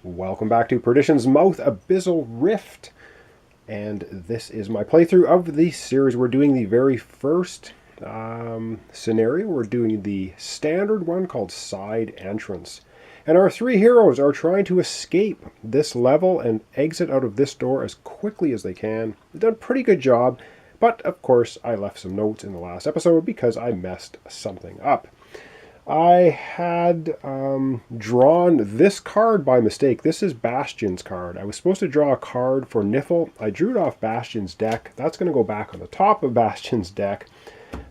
Welcome back to Perdition's Mouth Abyssal Rift. And this is my playthrough of the series. We're doing the very first scenario. We're doing the standard one called Side Entrance. And our three heroes are trying to escape this level and exit out of this door as quickly as they can. They've done a pretty good job, but of course I left some notes in the last episode because I messed something up. I had drawn this card by mistake. This is Bastian's card. I was supposed to draw a card for Niffil. I drew it off Bastian's deck. That's going to go back on the top of Bastian's deck.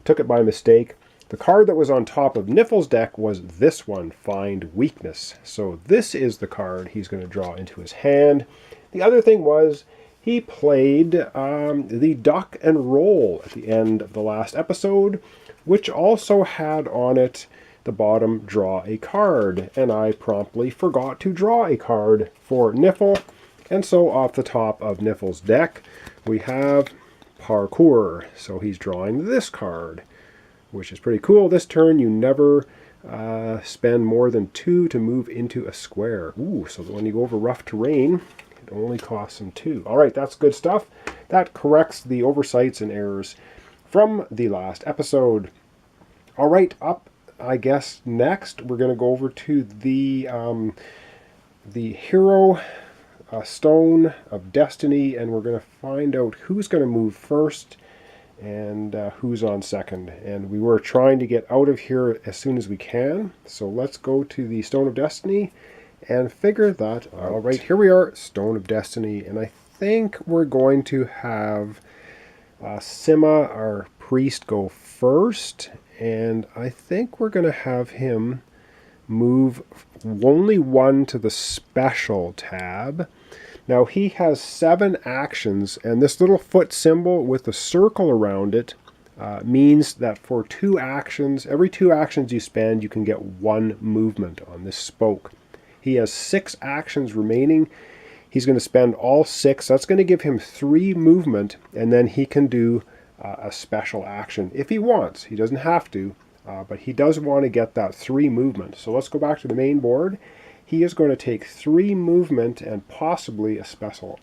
Took it by mistake. The card that was on top of Niffil's deck was this one, Find Weakness. So this is the card he's going to draw into his hand. The other thing was he played the Duck and Roll at the end of the last episode, which also had on it the bottom, draw a card, and I promptly forgot to draw a card for Niffil, and so off the top of Niffil's deck we have Parkour. So he's drawing this card, which is pretty cool. This turn you never spend more than 2 to move into a square. Ooh, so that when you go over rough terrain, it only costs him 2. Alright, that's good stuff. That corrects the oversights and errors from the last episode. Alright, up I guess next we're going to go over to the hero stone of destiny, and we're going to find out who's going to move first and who's on second. And we were trying to get out of here as soon as we can, so let's go to the stone of destiny and figure that out. All right, here we are, stone of destiny, and I think we're going to have Simha, our priest, go first. And I think we're going to have him move only 1 to the special tab. Now he has 7 actions, and this little foot symbol with a circle around it means that for 2 actions, every 2 actions you spend, you can get 1 movement on this spoke. He has 6 actions remaining. He's going to spend all 6. That's going to give him 3 movement, and then he can do a special action if he wants. He doesn't have to, but he does want to get that 3 movement. So let's go back to the main board. He is going to take 3 movement and possibly a special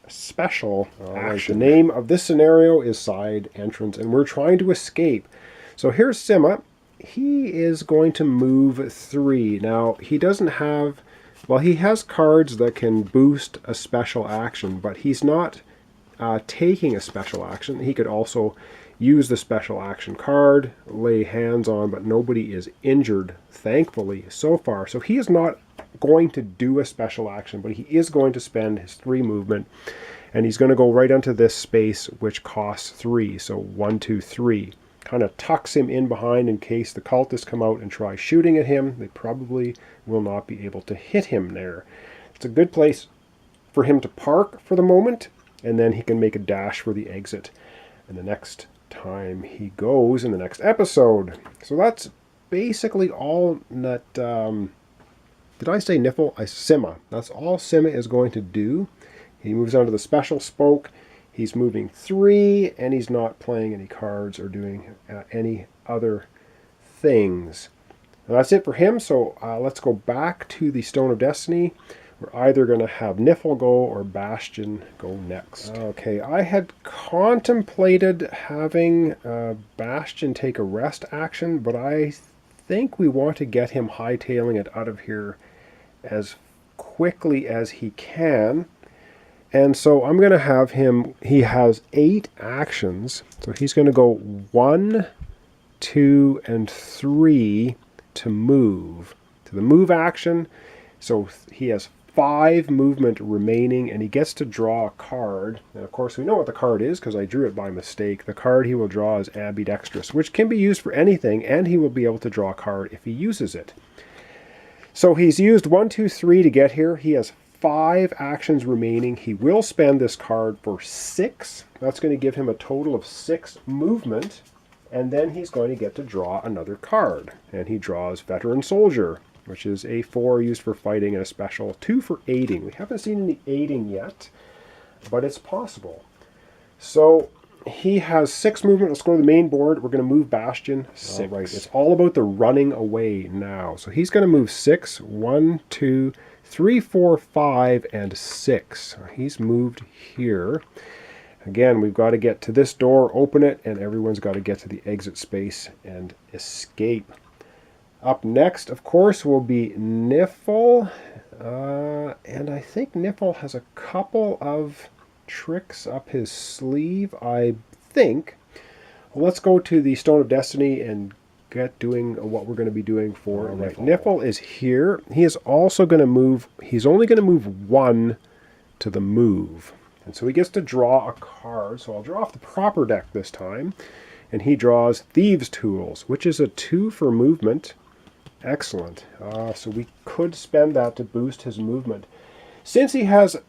action. The name of this scenario is Side Entrance, and we're trying to escape. So here's Simha. He is going to move 3. Now he doesn't have, well, he has cards that can boost a special action, but he's not taking a special action. He could also use the special action card, lay hands on, but nobody is injured, thankfully, so far. So he is not going to do a special action, but he is going to spend his 3 movement, and he's going to go right onto this space, which costs 3. So 1, 2, 3. Kind of tucks him in behind in case the cultists come out and try shooting at him. They probably will not be able to hit him there. It's a good place for him to park for the moment, and then he can make a dash for the exit. And the next time he goes in the next episode. So that's basically all that, did I say Niffil? Simha. That's all Simha is going to do. He moves on to the special spoke. He's moving 3, and he's not playing any cards or doing any other things. Now that's it for him, so let's go back to the Stone of Destiny. We're either going to have Niffil go or Bastian go next. Okay, I had contemplated having Bastian take a rest action, but I think we want to get him hightailing it out of here as quickly as he can. And so I'm going to have him, he has 8 actions, so he's going to go 1, 2, and 3 to move. To the move action, so he has 5 movement remaining, and he gets to draw a card. And of course we know what the card is because I drew it by mistake. The card he will draw is Ambidextrous, which can be used for anything, and he will be able to draw a card if he uses it. So he's used 1, 2, 3 to get here. He has 5 actions remaining. He will spend this card for 6. That's going to give him a total of 6 movement, and then he's going to get to draw another card. And he draws Veteran Soldier, which is a 4 used for fighting and a special 2 for aiding. We haven't seen any aiding yet, but it's possible. So he has 6 movement. Let's go to the main board. We're going to move Bastian 6. All right, it's all about the running away now. So he's going to move 6. 1, 2, 3, 4, 5, and 6. He's moved here. Again, we've got to get to this door, open it, and everyone's got to get to the exit space and escape. Up next, of course, will be Niffil. And I think Nipple has a couple of tricks up his sleeve, I think. Well, let's go to the Stone of Destiny and get doing what we're going to be doing for Niffil. Nipple is here. He is also going to move. He's only going to move 1 to the move. And so he gets to draw a card. So I'll draw off the proper deck this time. And he draws Thieves' Tools, which is a 2 for movement. Excellent. So we could spend that to boost his movement. Since he has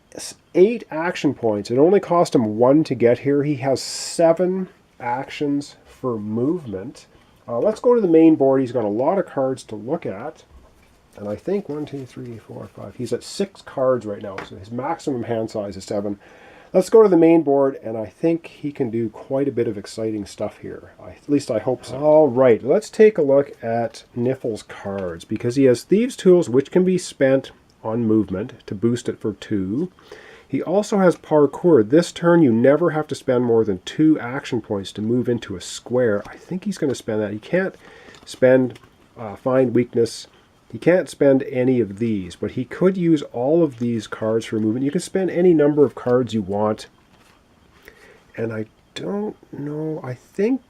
8 action points, it only cost him 1 to get here. He has 7 actions for movement. Let's go to the main board. He's got a lot of cards to look at. And I think 1, 2, 3, 4, 5. He's at 6 cards right now, so his maximum hand size is 7. Let's go to the main board, and I think he can do quite a bit of exciting stuff here. At least I hope so. All right, let's take a look at Niffil's cards, because he has Thieves' Tools, which can be spent on movement to boost it for 2. He also has Parkour. This turn, you never have to spend more than 2 action points to move into a square. I think he's going to spend that. He can't spend Find Weakness. He can't spend any of these, but he could use all of these cards for movement. You can spend any number of cards you want. And I don't know. I think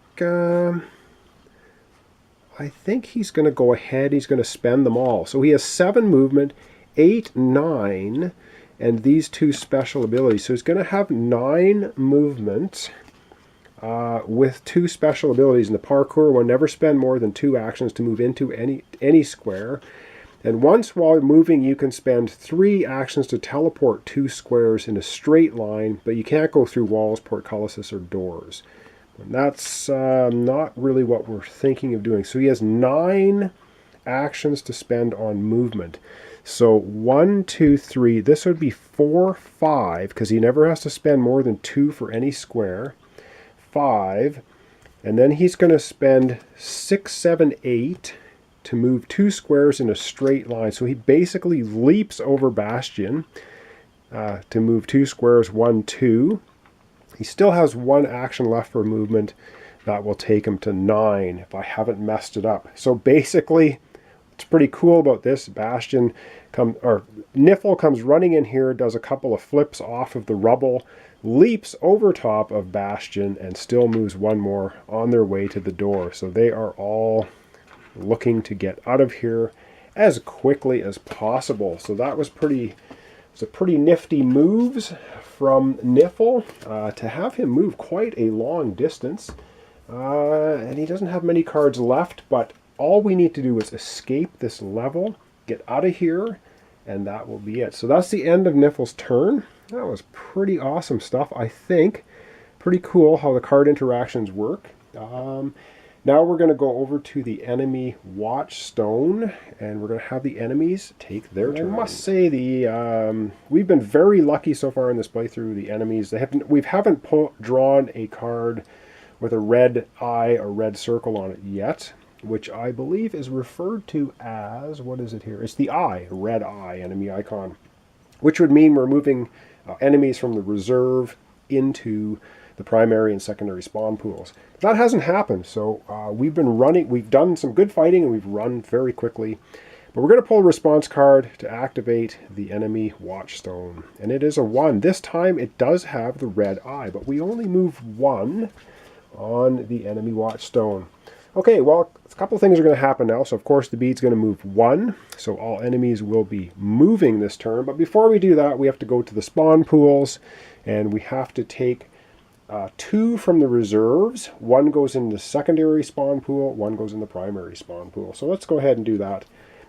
he's going to go ahead. He's going to spend them all. So he has 7 movement, 8, 9, and these 2 special abilities. So he's going to have 9 movement with 2 special abilities. In the Parkour one, never spend more than 2 actions to move into any square. And once while moving, you can spend 3 actions to teleport 2 squares in a straight line, but you can't go through walls, portcullises, or doors. And that's not really what we're thinking of doing. So he has 9 actions to spend on movement. So 1, 2, 3. This would be 4, 5, because he never has to spend more than 2 for any square. 5, and then he's going to spend 6, 7, 8 to move 2 squares in a straight line. So he basically leaps over Bastian to move 2 squares, 1, 2. He still has 1 action left for movement. That will take him to 9 if I haven't messed it up. So basically, what's pretty cool about this, Niffil comes running in here, does a couple of flips off of the rubble, leaps over top of Bastian, and still moves 1 more on their way to the door. So they are all looking to get out of here as quickly as possible. So that was pretty nifty moves from Niffil to have him move quite a long distance. And he doesn't have many cards left, but all we need to do is escape this level, get out of here, and that will be it. So that's the end of Niffil's turn. That was pretty awesome stuff, I think. Pretty cool how the card interactions work. Now we're going to go over to the enemy watchstone, and we're going to have the enemies take their turn. I must say we've been very lucky so far in this playthrough. The enemies, we haven't drawn a card with a red eye or red circle on it yet, which I believe is referred to as, what is it here? It's the eye, red eye enemy icon, which would mean we're moving enemies from the reserve into the primary and secondary spawn pools. That hasn't happened, so we've done some good fighting and we've run very quickly. But we're going to pull a response card to activate the enemy watchstone. And it is a 1. This time it does have the red eye, but we only move 1 on the enemy watchstone. Okay, well, a couple of things are going to happen now. So, of course, the bead's going to move 1. So all enemies will be moving this turn. But before we do that, we have to go to the spawn pools. And we have to take 2 from the reserves. 1 goes in the secondary spawn pool. 1 goes in the primary spawn pool. So let's go ahead and do that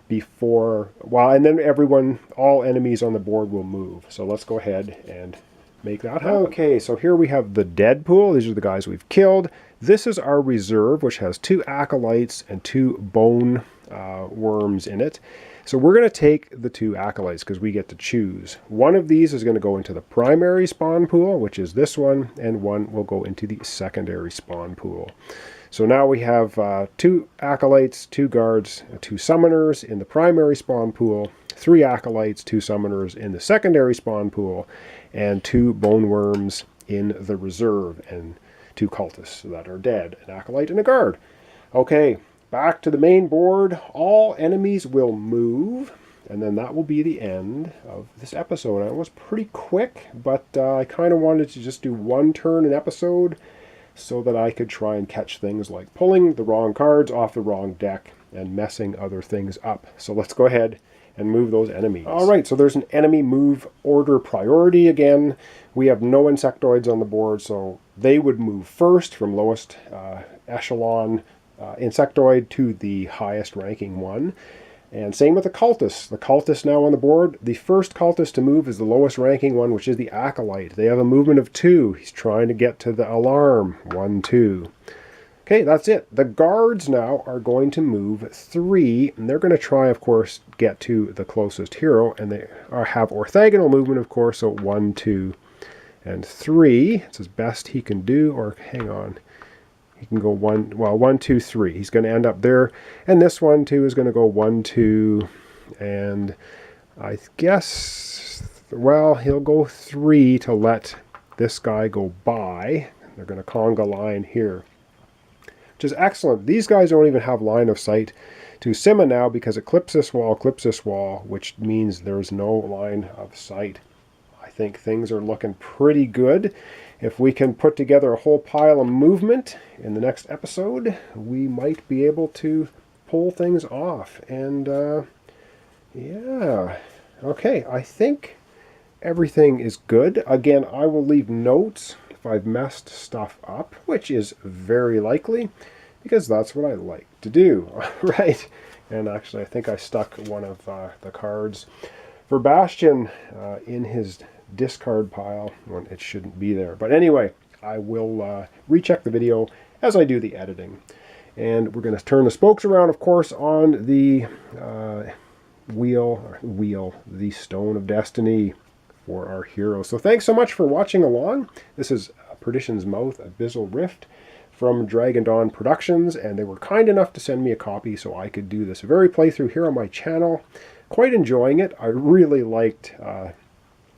and then all enemies on the board will move. So let's go ahead and make that happen. Okay, so here we have the dead pool. These are the guys we've killed. This is our reserve, which has 2 acolytes and 2 bone worms in it. So we're going to take the 2 acolytes because we get to choose. One of these is going to go into the primary spawn pool, which is this one, and one will go into the secondary spawn pool. So now we have 2 acolytes, 2 guards, 2 summoners in the primary spawn pool, 3 acolytes, 2 summoners in the secondary spawn pool, and 2 bone worms in the reserve, and 2 cultists that are dead, an acolyte and a guard. Okay, back to the main board. All enemies will move, and then that will be the end of this episode. And it was pretty quick, but I kind of wanted to just do 1 turn an episode so that I could try and catch things like pulling the wrong cards off the wrong deck and messing other things up. So let's go ahead and move those enemies. All right, so there's an enemy move order priority again. We have no insectoids on the board, so they would move first from lowest echelon insectoid to the highest ranking one. And same with the cultists. The cultist now on the board. The first cultist to move is the lowest ranking one, which is the acolyte. They have a movement of 2. He's trying to get to the alarm. 1, 2. Okay, that's it. The guards now are going to move 3, and they're going to try, of course, get to the closest hero, and they have orthogonal movement, of course, so 1, 2, and 3. It's as best he can do, or hang on. He can go 1, 2, 3. He's going to end up there. And this one, too, is going to go 1, 2. And I guess, well, he'll go 3 to let this guy go by. They're going to conga line here, which is excellent. These guys don't even have line of sight to Simha now because it clips this wall, which means there's no line of sight. I think things are looking pretty good. If we can put together a whole pile of movement in the next episode, we might be able to pull things off. And yeah, okay, I think everything is good. Again, I will leave notes if I've messed stuff up, which is very likely because that's what I like to do, right? And actually, I think I stuck one of the cards for Bastian in his discard pile when it shouldn't be there. But anyway, I will recheck the video as I do the editing. And we're going to turn the spokes around, of course, on the the Stone of Destiny for our hero. So thanks so much for watching along. This is Perdition's Mouth, Abyssal Rift from Dragon Dawn Productions, and they were kind enough to send me a copy so I could do this very playthrough here on my channel. Quite enjoying it. I really liked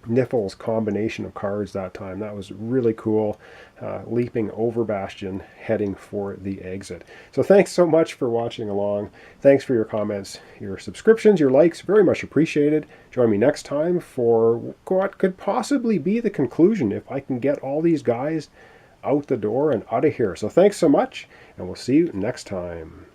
Niffil's combination of cards that time. That was really cool, leaping over Bastian, heading for the exit. So thanks so much for watching along. Thanks for your comments, your subscriptions, your likes, very much appreciated. Join me next time for what could possibly be the conclusion if I can get all these guys out the door and out of here. So thanks so much, and we'll see you next time.